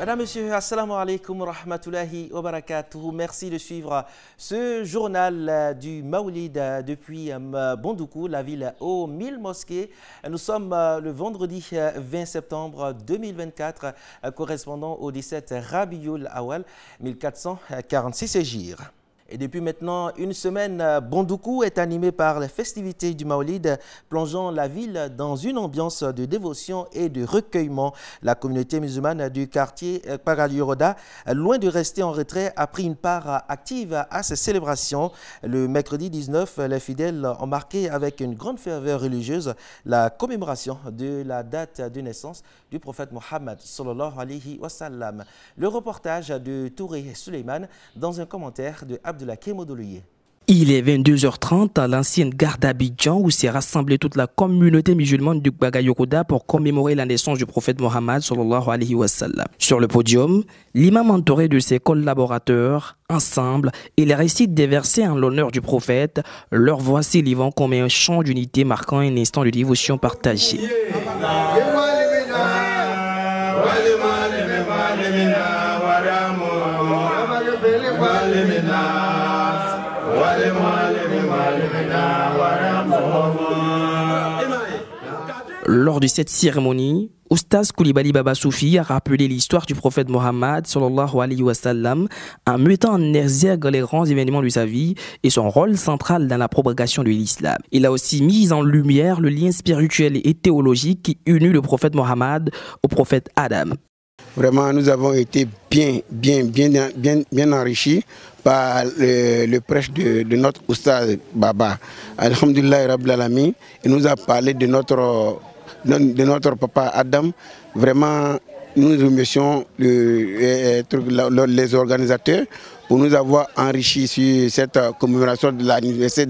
Madame, Monsieur, assalamu alaikum wa rahmatullahi wa barakatuh. Merci de suivre ce journal du Maoulid depuis Bondoukou, la ville aux 1000 mosquées. Nous sommes le vendredi 20 septembre 2024, correspondant au 17 Rabiul Awal 1446 Hégire. Et depuis maintenant une semaine, Bondoukou est animé par les festivités du Maoulid, plongeant la ville dans une ambiance de dévotion et de recueillement. La communauté musulmane du quartier Pagalioroda, loin de rester en retrait, a pris une part active à ces célébrations. Le mercredi 19, les fidèles ont marqué avec une grande ferveur religieuse la commémoration de la date de naissance du prophète Mohammed sallallahu alayhi wa sallam. Le reportage de Touré Suleiman dans un commentaire de Abdoulaye Modoulier. Il est 22h30 à l'ancienne gare d'Abidjan où s'est rassemblée toute la communauté musulmane du Bagayokouda pour commémorer la naissance du prophète Mohammed sallallahu alayhi wa sallam. Sur le podium, l'imam entouré de ses collaborateurs, ensemble, il récite des versets en l'honneur du prophète, leur voix s'élevant comme un chant d'unité marquant un instant de dévotion partagée. Lors de cette cérémonie, Oustaz Koulibaly Baba Soufi a rappelé l'histoire du prophète Mohammed sallallahu alayhi wa sallam en mettant en exergue les grands événements de sa vie et son rôle central dans la propagation de l'islam. Il a aussi mis en lumière le lien spirituel et théologique qui unit le prophète Mohammed au prophète Adam. Vraiment, nous avons été bien enrichis par le prêche de notre Oustaz Baba. Alhamdulillah Rabbil Alamin. Il nous a parlé de notre papa Adam. Vraiment, nous remercions les organisateurs pour nous avoir enrichis sur cette commémoration de l'anniversaire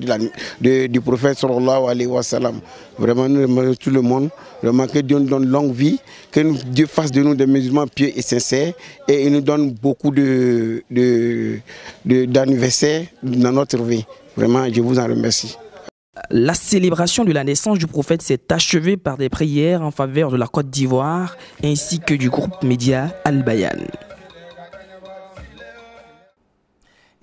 du prophète sallallahu alayhi wa sallam. Vraiment, nous remercions tout le monde. Vraiment, que Dieu nous donne longue vie, que Dieu fasse de nous des musulmans pieux et sincères et il nous donne beaucoup d'anniversaires dans notre vie. Vraiment, je vous en remercie. La célébration de la naissance du prophète s'est achevée par des prières en faveur de la Côte d'Ivoire ainsi que du groupe média Al-Bayan.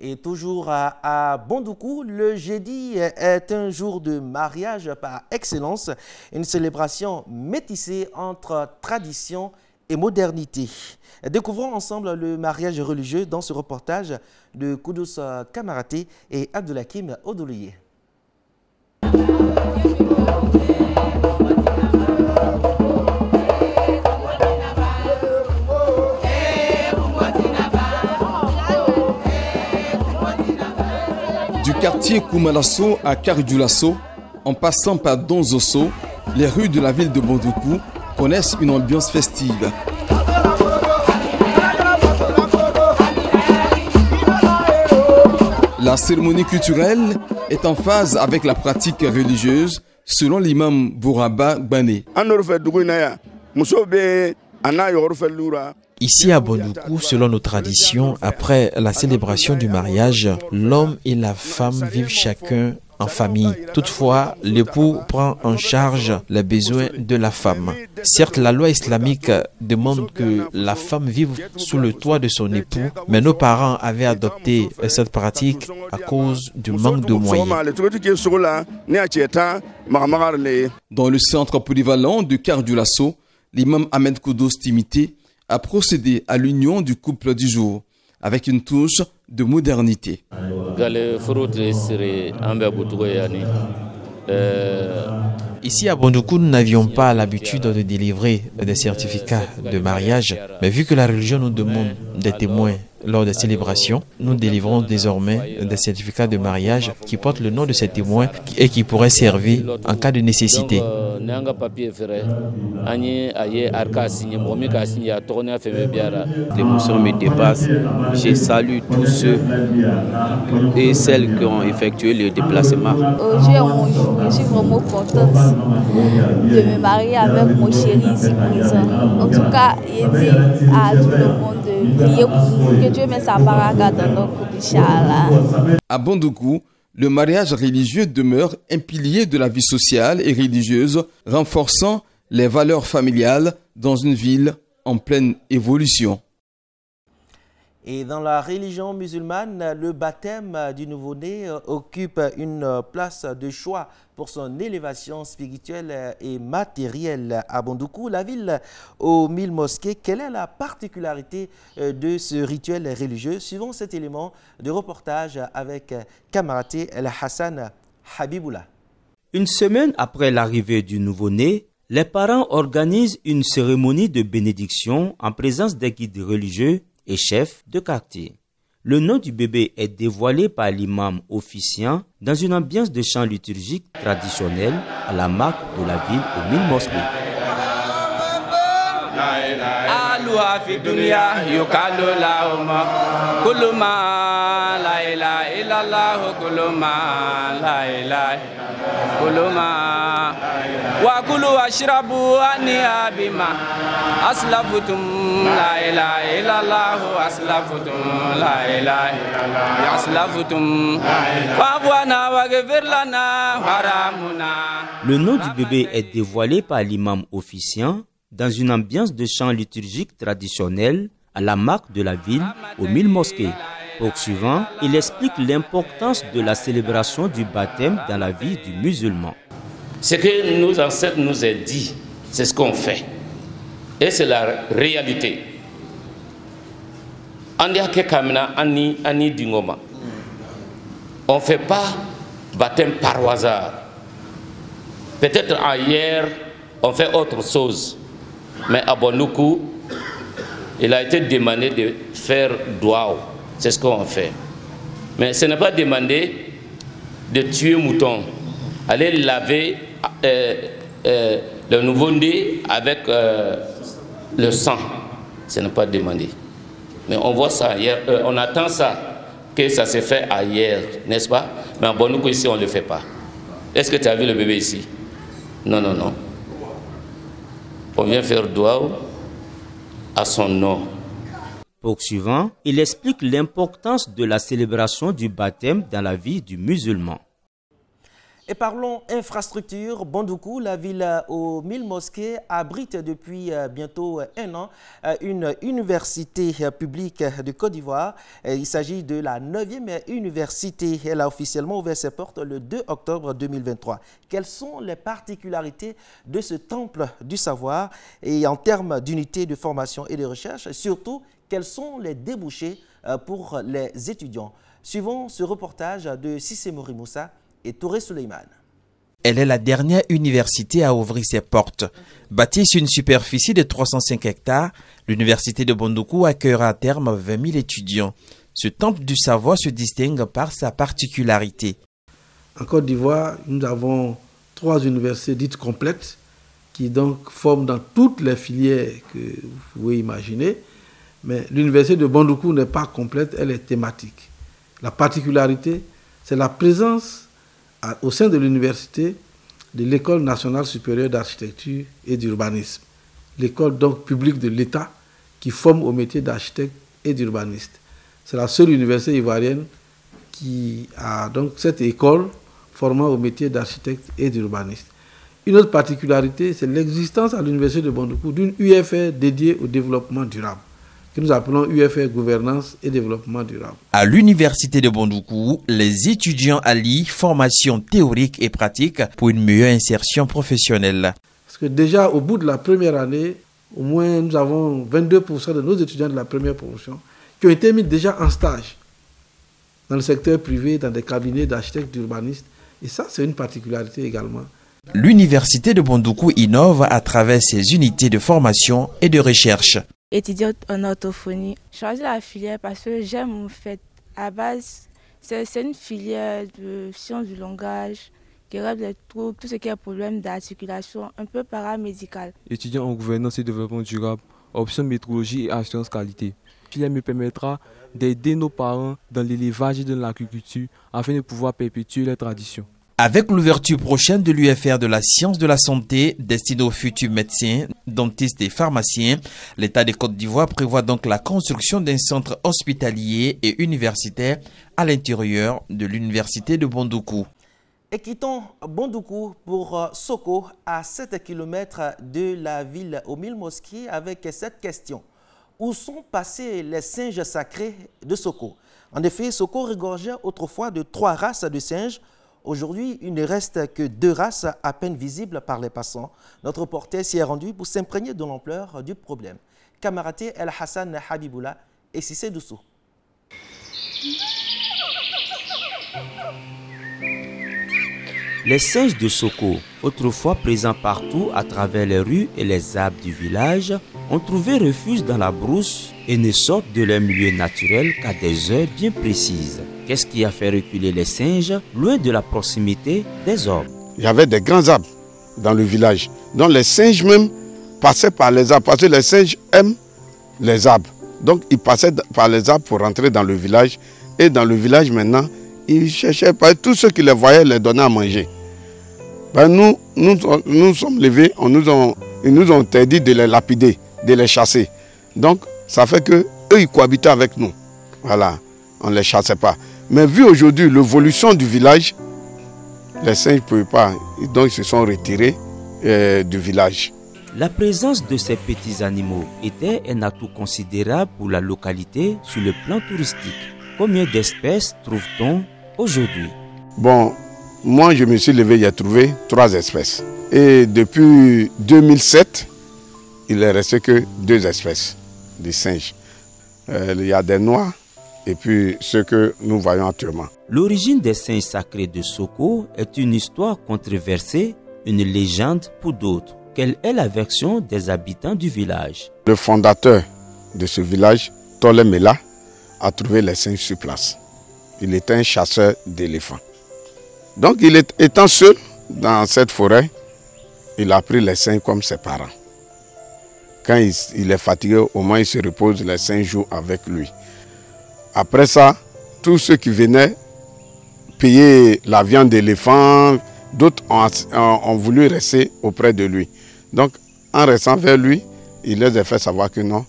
Et toujours à Bondoukou, le jeudi est un jour de mariage par excellence, une célébration métissée entre tradition et modernité. Découvrons ensemble le mariage religieux dans ce reportage de Koudous Kamaraté et Abdoulaye Modoulier. Du quartier Koumalasso à Kardioulasso, en passant par Donzosso, les rues de la ville de Bondoukou connaissent une ambiance festive. La cérémonie culturelle est en phase avec la pratique religieuse, selon l'imam Bouraba Bané. Ici à Bondoukou, selon nos traditions, après la célébration du mariage, l'homme et la femme vivent chacun en famille. Toutefois, l'époux prend en charge les besoins de la femme. Certes, la loi islamique demande que la femme vive sous le toit de son époux, mais nos parents avaient adopté cette pratique à cause du manque de moyens. Dans le centre polyvalent de Kardioulasso, l'imam Ahmed Koudous Timité a procédé à l'union du couple du jour avec une touche de modernité. Ici à Bondoukou, nous n'avions pas l'habitude de délivrer des certificats de mariage, mais vu que la religion nous demande des témoins lors des célébrations, nous délivrons désormais des certificats de mariage qui portent le nom de ces témoins et qui pourraient servir en cas de nécessité. L'émotion me dépasse. Je salue tous ceux et celles qui ont effectué le déplacement. Aujourd'hui est mon jour. Je suis vraiment contente de me marier avec mon chéri ici présent. En tout cas, il dit à tout le monde de prier pour nous, que Dieu met sa baraka dans notre couple, Inch'Allah. À Bondoukou, le mariage religieux demeure un pilier de la vie sociale et religieuse, renforçant les valeurs familiales dans une ville en pleine évolution. Et dans la religion musulmane, le baptême du nouveau-né occupe une place de choix pour son élévation spirituelle et matérielle. À Bondoukou, la ville aux 1000 mosquées, quelle est la particularité de ce rituel religieux? Suivons cet élément de reportage avec Kamaraté El Hassan Habiboula. Une semaine après l'arrivée du nouveau-né, les parents organisent une cérémonie de bénédiction en présence des guides religieux et chefs de quartier. Le nom du bébé est dévoilé par l'imam officiant dans une ambiance de chant liturgique traditionnel à la marque de la ville aux 1000 mosquées. Le nom du bébé est dévoilé par l'imam officiant dans une ambiance de chant liturgique traditionnel à la marque de la ville aux 1000 mosquées. Poursuivant, il explique l'importance de la célébration du baptême dans la vie du musulman. Ce que nos ancêtres nous ont dit, c'est ce qu'on fait. Et c'est la réalité. On ne fait pas baptême par hasard. Peut-être ailleurs, on fait autre chose. Mais à Bondoukou, il a été demandé de faire douaou. C'est ce qu'on fait. Mais ce n'est pas demandé de tuer mouton. Aller laver le nouveau-né avec le sang. Ce n'est pas demandé. Mais on voit ça ailleurs. On attend ça, que ça se fait ailleurs, n'est-ce pas? Mais à Bondoukou, ici, on ne le fait pas. Est-ce que tu as vu le bébé ici? Non, non, non. On vient faire douaou à son nom. Poursuivant, il explique l'importance de la célébration du baptême dans la vie du musulman. Et parlons infrastructure. Bondoukou, la ville aux 1000 mosquées, abrite depuis bientôt un an une université publique de Côte d'Ivoire. Il s'agit de la 9e université. Elle a officiellement ouvert ses portes le 2 octobre 2023. Quelles sont les particularités de ce temple du savoir et en termes d'unité de formation et de recherche? Surtout, quels sont les débouchés pour les étudiants? Suivons ce reportage de Sissé Mori Moussa et Touré Souleyman. Elle est la dernière université à ouvrir ses portes. Bâtie sur une superficie de 305 hectares, l'université de Bondoukou accueillera à terme 20 000 étudiants. Ce temple du savoir se distingue par sa particularité. En Côte d'Ivoire, nous avons 3 universités dites complètes qui donc forment dans toutes les filières que vous pouvez imaginer. Mais l'université de Bondoukou n'est pas complète, elle est thématique. La particularité, c'est la présence au sein de l'université de l'École nationale supérieure d'architecture et d'urbanisme. L'école donc publique de l'État qui forme au métier d'architecte et d'urbaniste. C'est la seule université ivoirienne qui a donc cette école formant au métier d'architecte et d'urbaniste. Une autre particularité, c'est l'existence à l'université de Bondoukou d'une UFR dédiée au développement durable, que nous appelons UFR Gouvernance et Développement Durable. À l'université de Bondoukou, les étudiants allient formation théorique et pratique pour une meilleure insertion professionnelle. Parce que déjà, au bout de la première année, au moins nous avons 22% de nos étudiants de la première promotion qui ont été mis déjà en stage dans le secteur privé, dans des cabinets d'architectes, d'urbanistes. Et ça, c'est une particularité également. L'université de Bondoukou innove à travers ses unités de formation et de recherche. Étudiante en orthophonie. Je choisis la filière parce que j'aime en fait. À la base, c'est une filière de sciences du langage qui règle les troubles, tout ce qui est problème d'articulation, un peu paramédical. Étudiant en gouvernance et développement durable, option métrologie et assurance qualité. La filière me permettra d'aider nos parents dans l'élevage et dans l'agriculture afin de pouvoir perpétuer les traditions. Avec l'ouverture prochaine de l'UFR de la science de la santé destinée aux futurs médecins, dentistes et pharmaciens, l'État de Côte d'Ivoire prévoit donc la construction d'un centre hospitalier et universitaire à l'intérieur de l'université de Bondoukou. Et quittons Bondoukou pour Soko, à 7 km de la ville aux 1000 mosquées, avec cette question. Où sont passés les singes sacrés de Soko? En effet, Soko regorgeait autrefois de 3 races de singes. Aujourd'hui, il ne reste que 2 races à peine visibles par les passants. Notre reporter s'y est rendu pour s'imprégner de l'ampleur du problème. Kamaraté El Hassan Habiboula et Sissé Doussou. Les singes de Soko, autrefois présents partout à travers les rues et les arbres du village, ont trouvé refuge dans la brousse et ne sortent de leur milieu naturel qu'à des heures bien précises. Qu'est-ce qui a fait reculer les singes loin de la proximité des arbres? Il y avait des grands arbres dans le village. Donc les singes même passaient par les arbres, parce que les singes aiment les arbres. Donc ils passaient par les arbres pour rentrer dans le village. Et dans le village maintenant, ils cherchaient, tous ceux qui les voyaient les donnaient à manger. Nous sommes levés, ils nous ont interdit de les lapider, de les chasser. Donc ça fait qu'eux, ils cohabitaient avec nous. Voilà, on ne les chassait pas. Mais vu aujourd'hui l'évolution du village, les singes ne pouvaient pas, donc ils se sont retirés du village. La présence de ces petits animaux était un atout considérable pour la localité sur le plan touristique. Combien d'espèces trouve-t-on aujourd'hui? Bon, moi je me suis levé, j'ai trouvé 3 espèces. Et depuis 2007, il ne restait que 2 espèces de singes. Il y a des noirs et puis ceux que nous voyons actuellement. L'origine des singes sacrés de Soko est une histoire controversée, une légende pour d'autres. Quelle est la version des habitants du village? Le fondateur de ce village, Tole Mela, a trouvé les singes sur place. Il était un chasseur d'éléphants. Donc, étant seul dans cette forêt, il a pris les singes comme ses parents. Quand il est fatigué, au moins il se repose, les singes jouent avec lui. Après ça, tous ceux qui venaient payer la viande d'éléphant, d'autres ont voulu rester auprès de lui. Donc, en restant vers lui, il les a fait savoir que non,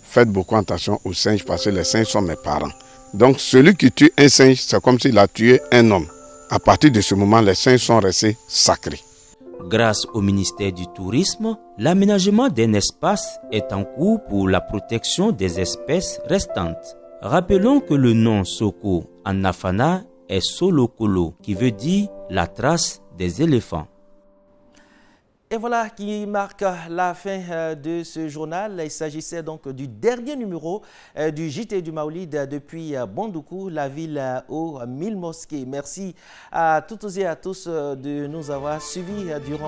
faites beaucoup attention aux singes parce que les singes sont mes parents. Donc, celui qui tue un singe, c'est comme s'il a tué un homme. À partir de ce moment, les singes sont restés sacrés. Grâce au ministère du Tourisme, l'aménagement d'un espace est en cours pour la protection des espèces restantes. Rappelons que le nom Soko en Afana est Solokolo, qui veut dire la trace des éléphants. Et voilà qui marque la fin de ce journal. Il s'agissait donc du dernier numéro du JT du Maoulid depuis Bandoukou, la ville aux 1000 mosquées. Merci à toutes et à tous de nous avoir suivis durant